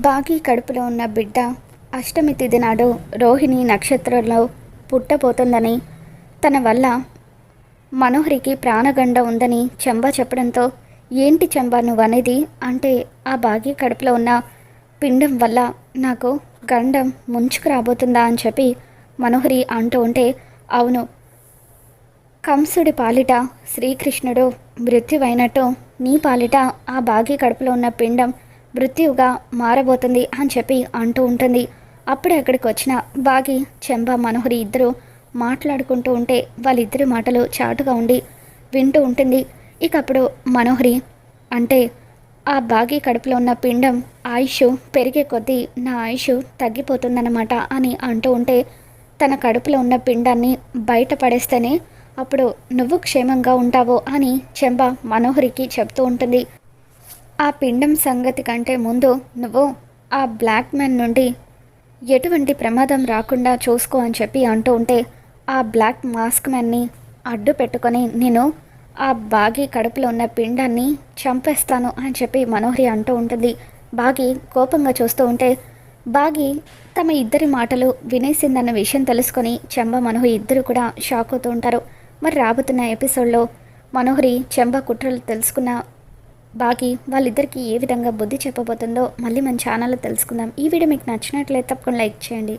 బాగి కడుపులో ఉన్న బిడ్డ అష్టమి తిథి నాడు రోహిణి నక్షత్రంలో పుట్టబోతుందని, తన వల్ల మనోహరికి ప్రాణగండ ఉందని చెంబ చెప్పడంతో, ఏంటి చెంబ నువ్వనేది అంటే ఆ బాగి కడుపులో ఉన్న పిండం వల్ల నాకు గండం ముంచుకు రాబోతుందా అని చెప్పి మనోహరి అంటూ ఉంటే, అవును, కంసుడి పాలిట శ్రీకృష్ణుడు మృత్యువైనట్టు నీ పాలిట ఆ బాగి కడుపులో ఉన్న పిండం మృత్యువుగా మారబోతుంది అని చెప్పి అంటూ ఉంటుంది. అప్పుడే అక్కడికి వచ్చిన బాగి, చెంబ, మనోహరి ఇద్దరు మాట్లాడుకుంటూ ఉంటే వాళ్ళిద్దరి మాటలు చాటుగా ఉండి వింటూ ఉంటుంది. ఇక అప్పుడు మనోహరి అంటే ఆ బాగి కడుపులో ఉన్న పిండం ఆయుష్ పెరిగే కొద్దీ నా ఆయుష్ తగ్గిపోతుందన్నమాట అని అంటూ ఉంటే, తన కడుపులో ఉన్న పిండాన్ని బయట పడేస్తేనే అప్పుడు నువ్వు క్షేమంగా ఉంటావు అని చెంబ మనోహరికి చెప్తూ ఉంటుంది. ఆ పిండం సంగతి కంటే ముందు నువ్వు ఆ బ్లాక్ మ్యాన్ నుండి ఎటువంటి ప్రమాదం రాకుండా చూసుకో అని చెప్పి అంటూ ఉంటే, ఆ బ్లాక్ మాస్క్ మ్యాన్ని అడ్డు పెట్టుకొని నేను ఆ బాగి కడుపులో ఉన్న పిండాన్ని చంపేస్తాను అని చెప్పి మనోహరి అంటూ ఉంటుంది. బాగి కోపంగా చూస్తూ ఉంటే, బాగి తమ ఇద్దరి మాటలు వినేసిందన్న విషయం తెలుసుకొని చెంబ, మనోహరి ఇద్దరు కూడా షాక్ అవుతూ ఉంటారు. మరి రాబోతున్న ఎపిసోడ్లో మనోహరి చెంబ కుట్రలు తెలుసుకున్న బాగి వాళ్ళిద్దరికీ ఏ విధంగా బుద్ధి చెప్పబోతుందో మళ్ళీ మన ఛానల్లో తెలుసుకుందాం. ఈ వీడియో మీకు నచ్చినట్లయితే తప్పకుండా లైక్ చేయండి.